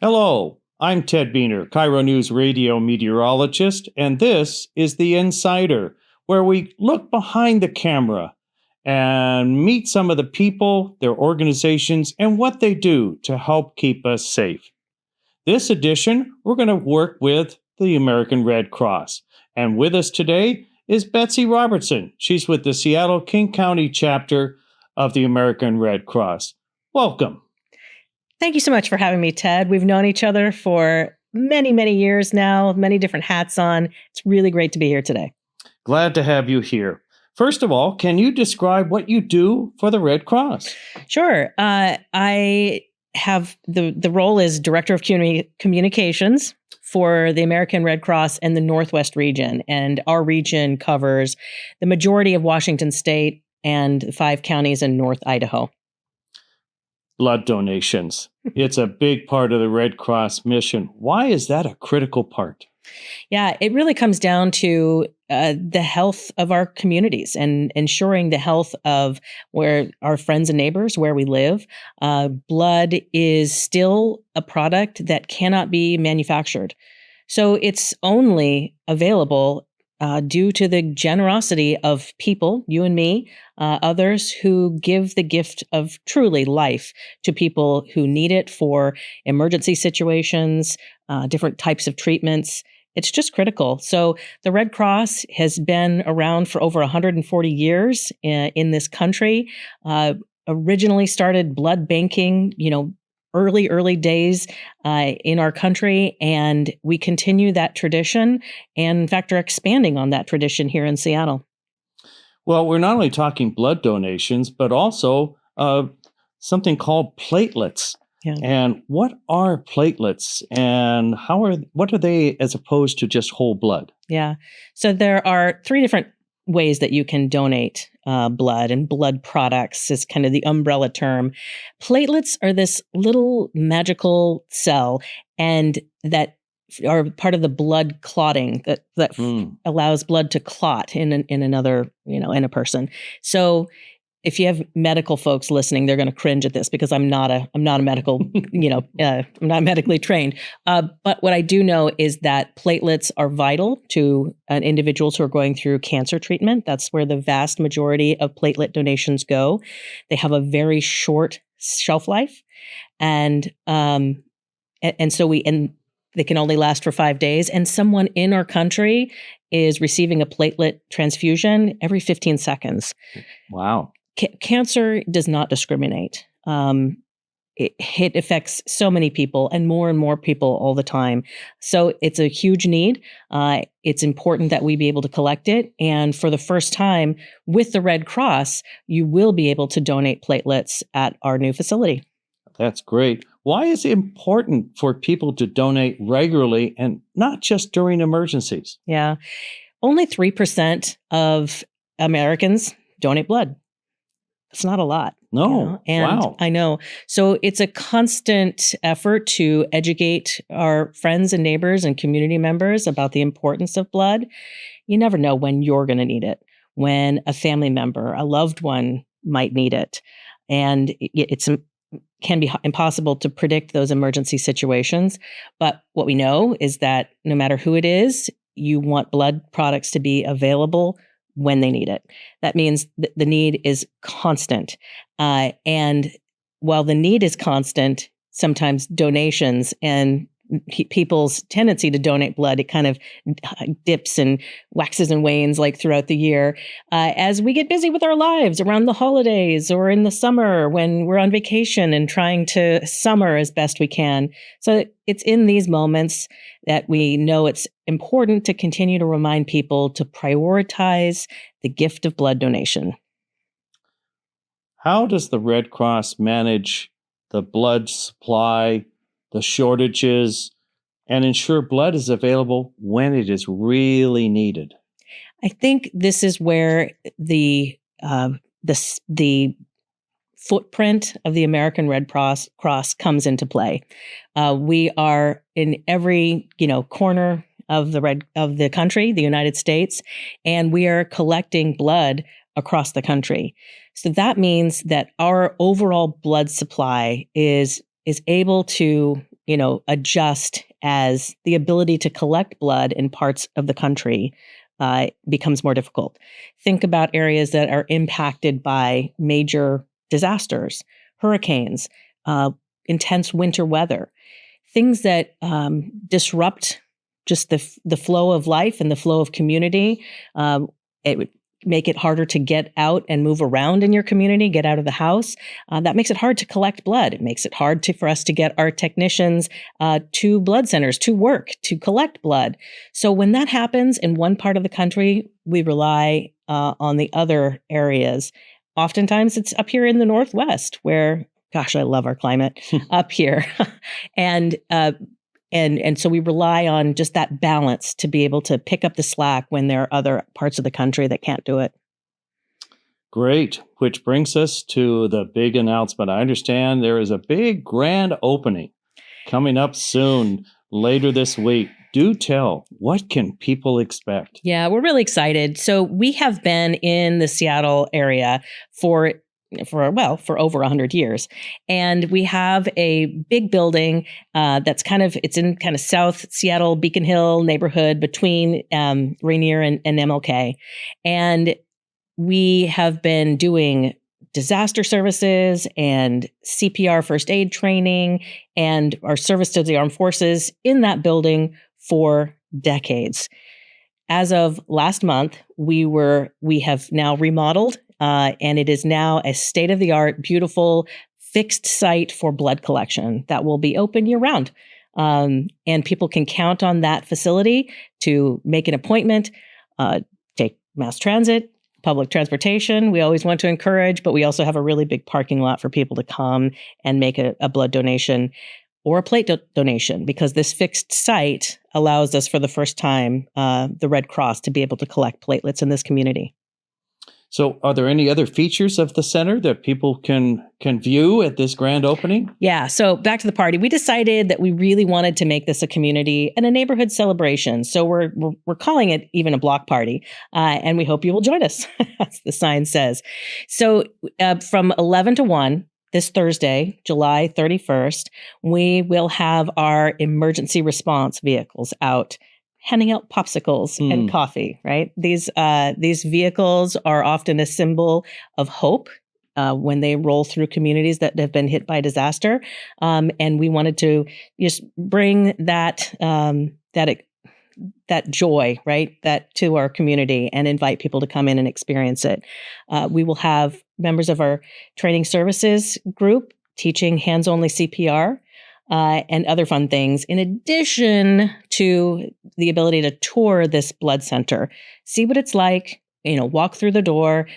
Hello, I'm Ted Buehner, KIRO Newsradio meteorologist, and this is The Insider, where we look behind the camera and meet some of the people, their organizations, and what they do to help keep us safe. This edition, we're going to work with the American Red Cross. And with us today is Betsy Robertson. She's with the Seattle King County chapter of the American Red Cross. Welcome. Thank you so much for having me, Ted. We've known each other for many, many years now, many different hats on. It's really great to be here today. Glad to have you here. First of all, can you describe what you do for the Red Cross? Sure. I have the role as Director of Communications for the American Red Cross and the Northwest region. And our region covers the majority of Washington State and 5 counties in North Idaho. Blood donations. It's a big part of the Red Cross mission. Why is that a critical part? Yeah, it really comes down to the health of our communities and ensuring the health of where our friends and neighbors, where we live. Blood is still a product that cannot be manufactured. So it's only available due to the generosity of people, you and me, others who give the gift of truly life to people who need it for emergency situations, different types of treatments. It's just critical. So the Red Cross has been around for over 140 years in this country. Originally started blood banking, early days in our country, and we continue that tradition, and in fact are expanding on that tradition here in Seattle. Well, we're not only talking blood donations, but also something called platelets. Yeah. And what are platelets, and what are they as opposed to just whole blood? Yeah, so there are 3 different ways that you can donate blood, and blood products is kind of the umbrella term. Platelets are this little magical cell, and that are part of the blood clotting that allows blood to clot in another, in a person. So if you have medical folks listening, they're going to cringe at this because I'm not a medical, I'm not medically trained. But what I do know is that platelets are vital to individuals who are going through cancer treatment. That's where the vast majority of platelet donations go. They have a very short shelf life, and so they can only last for 5 days. And someone in our country is receiving a platelet transfusion every 15 seconds. Wow. Cancer does not discriminate. It affects so many people and more people all the time. So it's a huge need. It's important that we be able to collect it. And for the first time with the Red Cross, you will be able to donate platelets at our new facility. That's great. Why is it important for people to donate regularly and not just during emergencies? Yeah. Only 3% of Americans donate blood. It's not a lot. No. And wow. I know. So it's a constant effort to educate our friends and neighbors and community members about the importance of blood. You never know when you're going to need it, when a family member, a loved one might need it. And it can be impossible to predict those emergency situations. But what we know is that no matter who it is, you want blood products to be available when they need it. That means the need is constant. And while the need is constant, sometimes donations and people's tendency to donate blood, it kind of dips and waxes and wanes like throughout the year as we get busy with our lives around the holidays or in the summer when we're on vacation and trying to summer as best we can. So it's in these moments that we know it's important to continue to remind people to prioritize the gift of blood donation. How does the Red Cross manage the blood supply, the shortages, and ensure blood is available when it is really needed? I think this is where the footprint of the American Red Cross comes into play. We are in every corner of the country, the United States, and we are collecting blood across the country. So that means that our overall blood supply is able to adjust as the ability to collect blood in parts of the country becomes more difficult. Think about areas that are impacted by major disasters, hurricanes, intense winter weather, things that disrupt just the flow of life and the flow of community. It would make it harder to get out and move around in your community, get out of the house. That makes it hard to collect blood. It makes it hard for us to get our technicians to blood centers, to work, to collect blood. So when that happens in one part of the country, we rely on the other areas. Oftentimes it's up here in the Northwest where, gosh, I love our climate up here. And so we rely on just that balance to be able to pick up the slack when there are other parts of the country that can't do it. Great. Which brings us to the big announcement. I understand there is a big grand opening coming up soon, later this week. Do tell, what can people expect? Yeah, we're really excited. So we have been in the Seattle area for over 100 years. And we have a big building it's in kind of South Seattle, Beacon Hill neighborhood between Rainier and MLK. And we have been doing disaster services and CPR first aid training and our service to the armed forces in that building for decades. As of last month, we have now remodeled, and it is now a state-of-the-art, beautiful, fixed site for blood collection that will be open year-round. And people can count on that facility to make an appointment, take mass transit, public transportation. We always want to encourage, but we also have a really big parking lot for people to come and make a blood donation or a plate donation, because this fixed site allows us for the first time, the Red Cross, to be able to collect platelets in this community. So are there any other features of the center that people can view at this grand opening? Yeah. So back to the party. We decided that we really wanted to make this a community and a neighborhood celebration. So we're calling it even a block party. And we hope you will join us, as the sign says. So from 11 to 1, this Thursday, July 31st, we will have our emergency response vehicles out, handing out popsicles and coffee, right? These vehicles are often a symbol of hope when they roll through communities that have been hit by disaster. And we wanted to just bring that joy, right, that to our community and invite people to come in and experience it. We will have members of our training services group teaching hands-only CPR and other fun things, in addition to the ability to tour this blood center, see what it's like, walk through the door,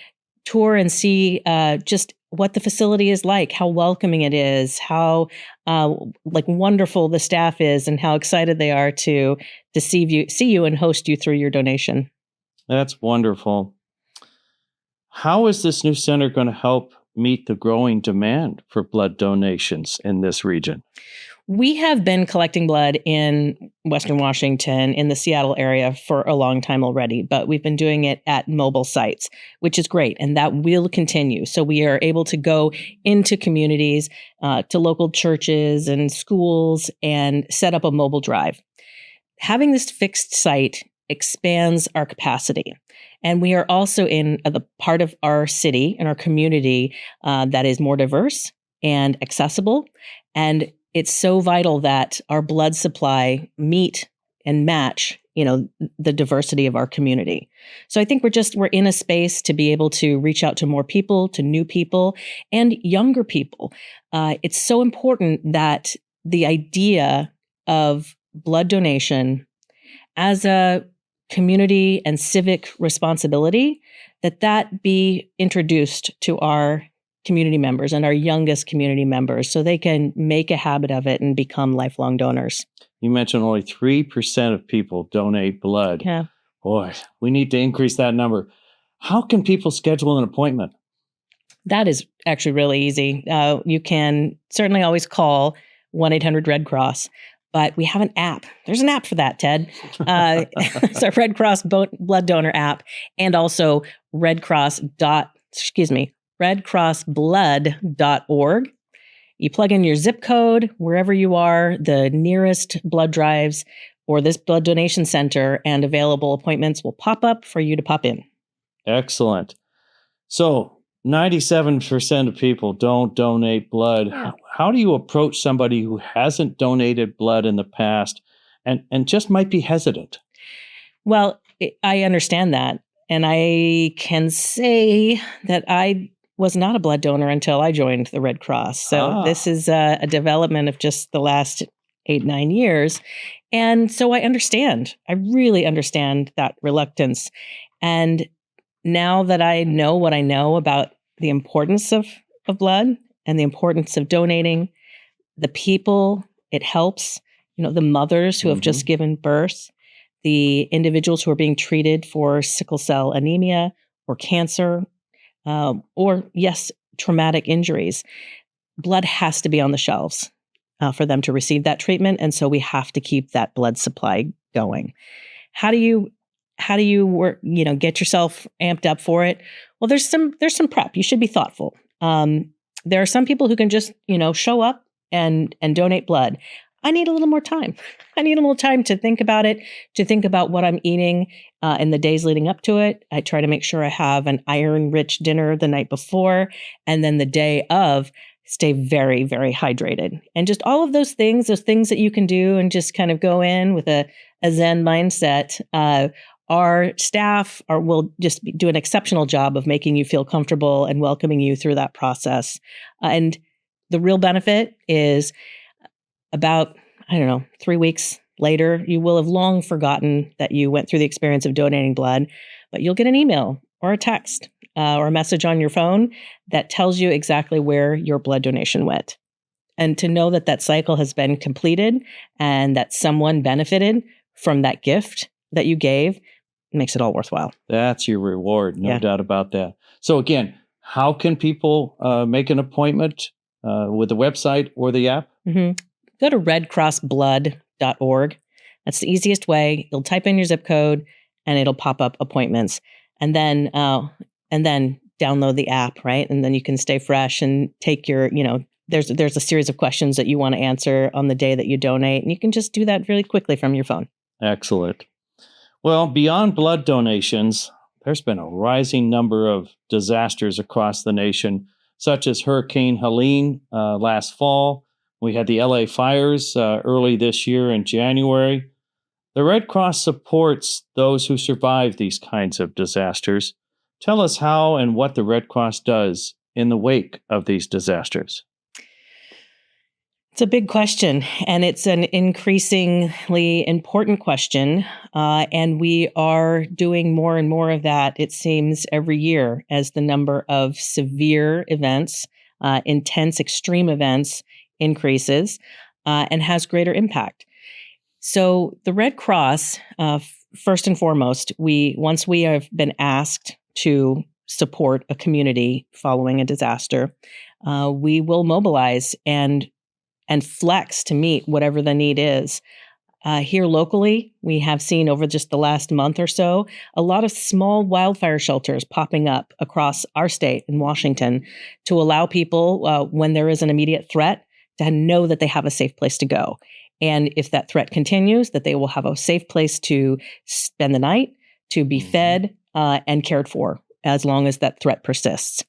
tour and see just what the facility is like, how welcoming it is, how wonderful the staff is, and how excited they are to see you and host you through your donation. That's wonderful. How is this new center going to help meet the growing demand for blood donations in this region? We have been collecting blood in Western Washington, in the Seattle area, for a long time already, but we've been doing it at mobile sites, which is great, and that will continue. So we are able to go into communities, to local churches and schools, and set up a mobile drive. Having this fixed site expands our capacity. And we are also in the part of our city and our community that is more diverse and accessible. And it's so vital that our blood supply meet and match, the diversity of our community. So I think we're in a space to be able to reach out to more people, to new people, and younger people. It's so important that the idea of blood donation as a community and civic responsibility, that be introduced to our community members and our youngest community members, so they can make a habit of it and become lifelong donors. You mentioned only 3% of people donate blood. Yeah. Boy, we need to increase that number. How can people schedule an appointment? That is actually really easy. You can certainly always call 1-800-RED-CROSS. But we have an app. There's an app for that, Ted. It's our Red Cross blood donor app, and also redcrossblood.org. You plug in your zip code wherever you are, the nearest blood drives or this blood donation center, and available appointments will pop up for you to pop in. Excellent. So 97% of people don't donate blood. Yeah. How do you approach somebody who hasn't donated blood in the past and just might be hesitant? Well, I understand that. And I can say that I was not a blood donor until I joined the Red Cross. So this is a development of just the last 8-9 years. And so I understand. I really understand that reluctance. And now that I know what I know about the importance of blood and the importance of donating, the people it helps, the mothers who have just given birth, the individuals who are being treated for sickle cell anemia or cancer, or yes, traumatic injuries. Blood has to be on the shelves for them to receive that treatment. And so we have to keep that blood supply going. How do you work, get yourself amped up for it? Well, there's some prep. You should be thoughtful. There are some people who can just, show up and donate blood. I need a little more time. I need a little time to think about it, to think about what I'm eating in the days leading up to it. I try to make sure I have an iron-rich dinner the night before, and then the day of, stay very, very hydrated. And just all of those things that you can do and just kind of go in with a Zen mindset. Our staff will just do an exceptional job of making you feel comfortable and welcoming you through that process. And the real benefit is about, 3 weeks later, you will have long forgotten that you went through the experience of donating blood, but you'll get an email or a text or a message on your phone that tells you exactly where your blood donation went. And to know that that cycle has been completed and that someone benefited from that gift that you gave makes it all worthwhile. That's your reward, no doubt about that. So again, how can people make an appointment with the website or the app? Go to redcrossblood.org. That's the easiest way. You'll type in your zip code and it'll pop up appointments. And then download the app, right? And then you can stay fresh and take your, there's a series of questions that you want to answer on the day that you donate. And you can just do that really quickly from your phone. Excellent. Well, beyond blood donations, there's been a rising number of disasters across the nation, such as Hurricane Helene last fall. We had the LA fires early this year in January. The Red Cross supports those who survive these kinds of disasters. Tell us how and what the Red Cross does in the wake of these disasters. It's a big question, and it's an increasingly important question. And we are doing more and more of that, it seems, every year as the number of severe events, intense, extreme events increases and has greater impact. So the Red Cross, first and foremost, once we have been asked to support a community following a disaster, we will mobilize and flex to meet whatever the need is. Here locally, we have seen over just the last month or so, a lot of small wildfire shelters popping up across our state in Washington to allow people, when there is an immediate threat, to know that they have a safe place to go. And if that threat continues, that they will have a safe place to spend the night, to be fed and cared for as long as that threat persists.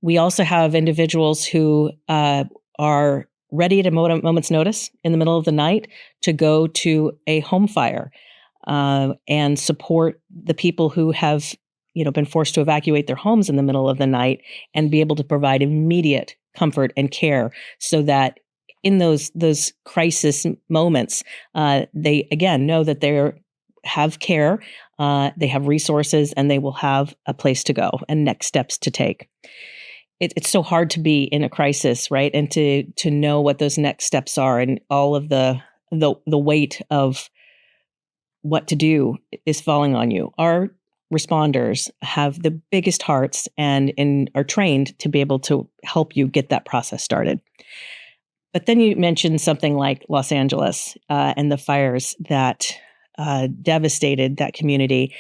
We also have individuals who are ready at a moment's notice in the middle of the night to go to a home fire and support the people who have been forced to evacuate their homes in the middle of the night and be able to provide immediate comfort and care so that in those crisis moments, they, again, know that they have care, they have resources, and they will have a place to go and next steps to take. It's so hard to be in a crisis, right? And to know what those next steps are and all of the weight of what to do is falling on you. Our responders have the biggest hearts and are trained to be able to help you get that process started. But then you mentioned something like Los Angeles and the fires that devastated that community.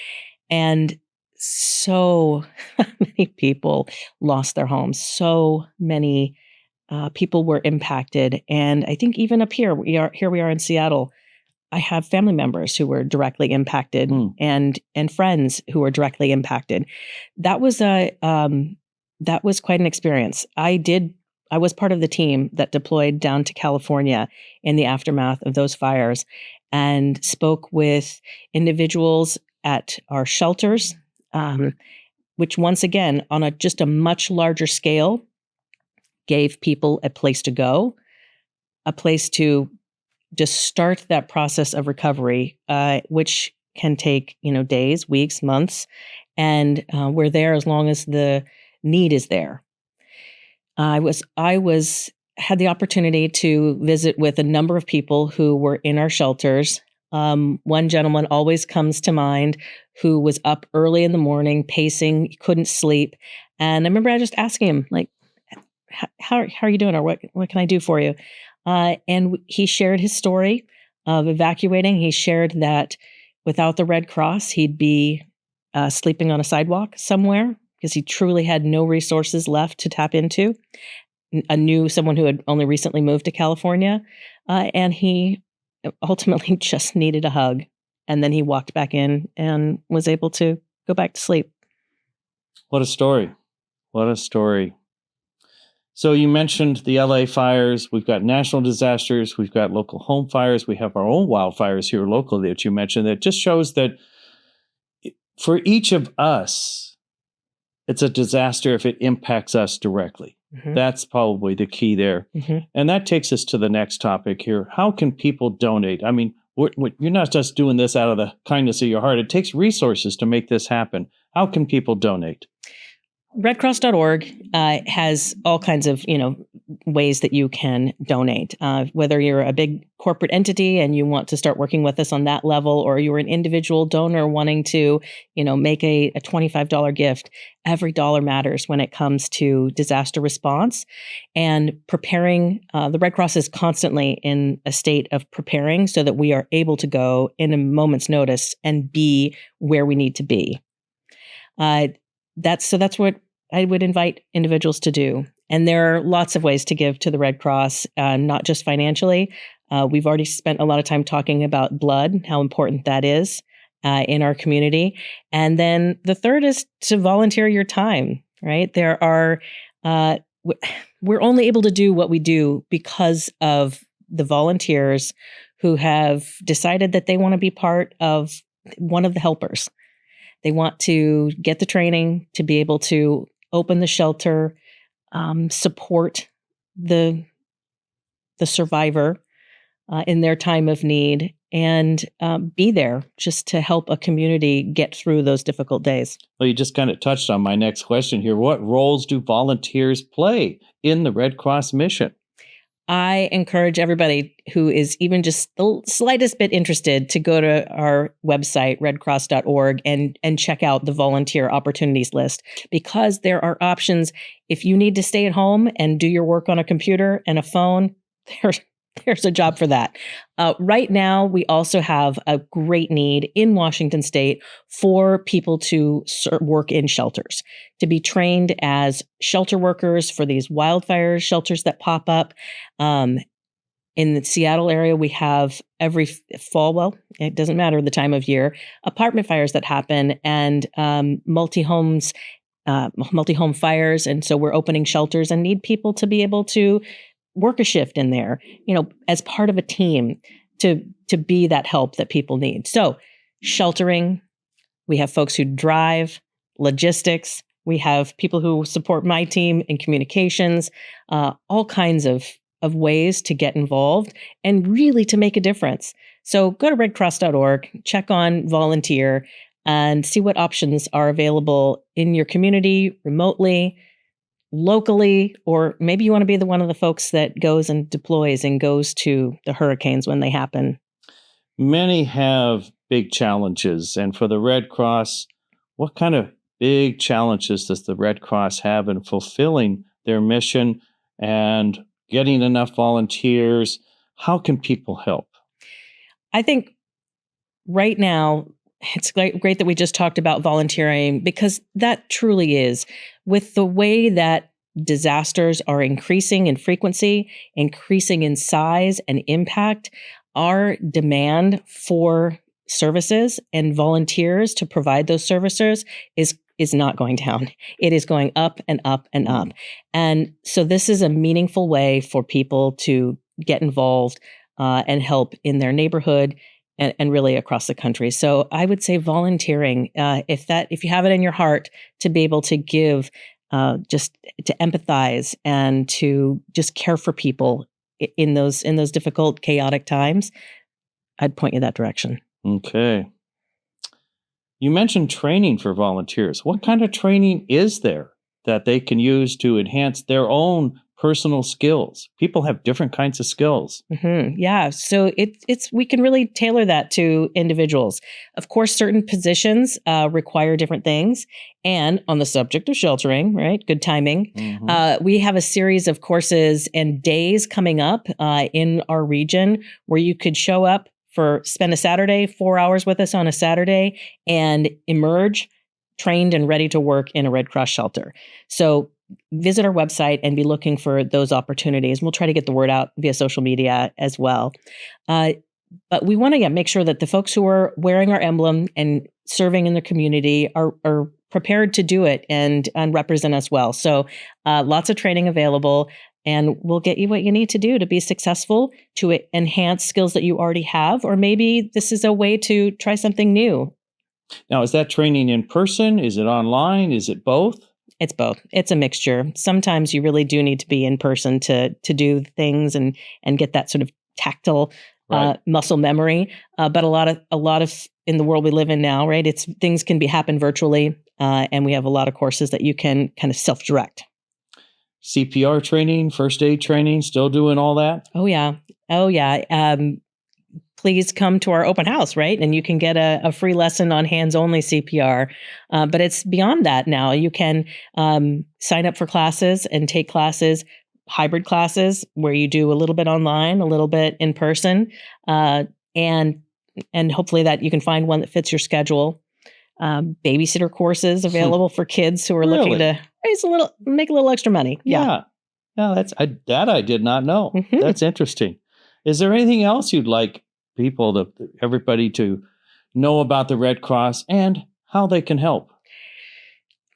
And so many people lost their homes. So many people were impacted. And I think even up here, we are in Seattle. I have family members who were directly impacted and friends who were directly impacted. That was quite an experience. I was part of the team that deployed down to California in the aftermath of those fires and spoke with individuals at our shelters, which once again, on just a much larger scale, gave people a place to go, a place to just start that process of recovery, which can take, days, weeks, months, and we're there as long as the need is there. I had the opportunity to visit with a number of people who were in our shelters. One gentleman always comes to mind who was up early in the morning, pacing, couldn't sleep. And I remember I just asking him, like, how are you doing? Or what can I do for you? And he shared his story of evacuating. He shared that without the Red Cross, he'd be sleeping on a sidewalk somewhere because he truly had no resources left to tap into. I knew someone who had only recently moved to California, and he ultimately just needed a hug. And then he walked back in and was able to go back to sleep. What a story. What a story. So you mentioned the LA fires. We've got national disasters. We've got local home fires. We have our own wildfires here locally that you mentioned. That just shows that for each of us, it's a disaster if it impacts us directly. Mm-hmm. That's probably the key there. Mm-hmm. And that takes us to the next topic here. How can people donate? I mean, you're not just doing this out of the kindness of your heart. It takes resources to make this happen. How can people donate? Redcross.org has all kinds of, ways that you can donate. Whether you're a big corporate entity and you want to start working with us on that level, or you're an individual donor wanting to, make a $25 gift, every dollar matters when it comes to disaster response and preparing. The Red Cross is constantly in a state of preparing so that we are able to go in a moment's notice and be where we need to be. That's what I would invite individuals to do. And there are lots of ways to give to the Red Cross, not just financially. We've already spent a lot of time talking about blood, how important that is in our community. And then the third is to volunteer your time, right? We're only able to do what we do because of the volunteers who have decided that they want to be part of one of the helpers. They want to get the training to be able to open the shelter, support the survivor in their time of need, and be there just to help a community get through those difficult days. Well, you just kind of touched on my next question here. What roles do volunteers play in the Red Cross mission? I encourage everybody who is even just the slightest bit interested to go to our website, redcross.org, and check out the volunteer opportunities list, because there are options. If you need to stay at home and do your work on a computer and a phone, there's a job for that. Right now, we also have a great need in Washington State for people to work in shelters, to be trained as shelter workers for these wildfire shelters that pop up. In the Seattle area, we have every fall, well, it doesn't matter the time of year, apartment fires that happen and multi-home fires. And so we're opening shelters and need people to be able to work a shift in there, as part of a team to be that help that people need. So sheltering, we have folks who drive, logistics, we have people who support my team in communications, all kinds of ways to get involved and really to make a difference. So go to redcross.org, check on volunteer, and see what options are available in your community, remotely, locally, or maybe you want to be one of the folks that goes and deploys and goes to the hurricanes when they happen. Many have big challenges. And for the Red Cross, what kind of big challenges does the Red Cross have in fulfilling their mission and getting enough volunteers? How can people help? I think right now, it's great that we just talked about volunteering, because that truly is, with the way that disasters are increasing in frequency, increasing in size and impact, our demand for services and volunteers to provide those services is not going down. It is going up and up and up. And so this is a meaningful way for people to get involved and help in their neighborhood and really across the country. So I would say volunteering, if you have it in your heart to be able to give, just to empathize and to just care for people in those difficult, chaotic times, I'd point you that direction. Okay. You mentioned training for volunteers. What kind of training is there that they can use to enhance their own personal skills? People have different kinds of skills. Mm-hmm. Yeah. So we can really tailor that to individuals. Of course, certain positions require different things. And on the subject of sheltering, right? Good timing. Mm-hmm. We have a series of courses and days coming up in our region where you could show up spend a Saturday, 4 hours with us on a Saturday, and emerge trained and ready to work in a Red Cross shelter. So visit our website and be looking for those opportunities. We'll try to get the word out via social media as well. But we want to make sure that the folks who are wearing our emblem and serving in the community are prepared to do it and represent us well. So lots of training available. And we'll get you what you need to do to be successful, to enhance skills that you already have, or maybe this is a way to try something new. Now, is that training in person? Is it online? Is it both? It's both. It's a mixture. Sometimes you really do need to be in person to do things and get that sort of tactile muscle memory. But a lot of in the world we live in now, right? Things can happen virtually, and we have a lot of courses that you can kind of self-direct. CPR training, first aid training, still doing all that? Oh, yeah. Please come to our open house, right? And you can get a free lesson on hands-only CPR. But it's beyond that now. You can sign up for classes and take classes, hybrid classes, where you do a little bit online, a little bit in person. And hopefully that you can find one that fits your schedule. Babysitter courses available for kids who are looking to make a little extra money. Yeah. I did not know. Mm-hmm. That's interesting. Is there anything else you'd like everybody to know about the Red Cross and how they can help?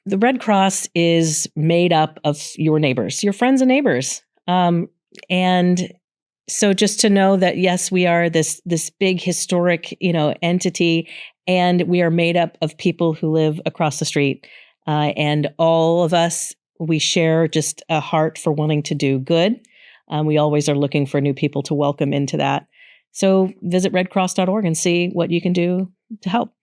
The Red Cross is made up of your neighbors, your friends and neighbors. And so just to know that, yes, we are this big historic, entity, and we are made up of people who live across the street. And all of us, we share just a heart for wanting to do good. We always are looking for new people to welcome into that. So visit redcross.org and see what you can do to help.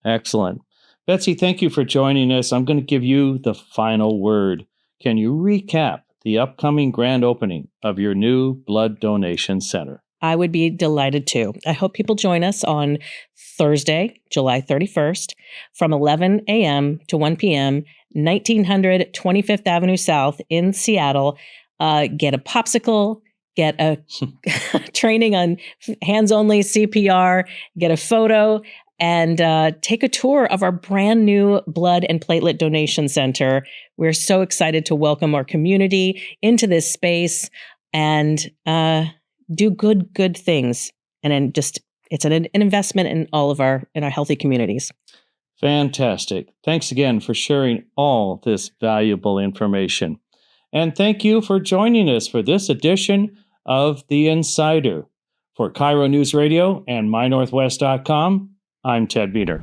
Excellent. Betsy, thank you for joining us. I'm going to give you the final word. Can you recap the upcoming grand opening of your new blood donation center? I would be delighted to. I hope people join us on Thursday, July 31st, from 11 a.m. to 1 p.m., 1900 25th Avenue South in Seattle. Get a popsicle, get a training on hands-only CPR, get a photo, and take a tour of our brand new blood and platelet donation center. We're so excited to welcome our community into this space and do good things. And then it's an investment in in our healthy communities. Fantastic. Thanks again for sharing all this valuable information. And thank you for joining us for this edition of The Insider. For KIRO News Radio and MyNorthwest.com, I'm Ted Buehner.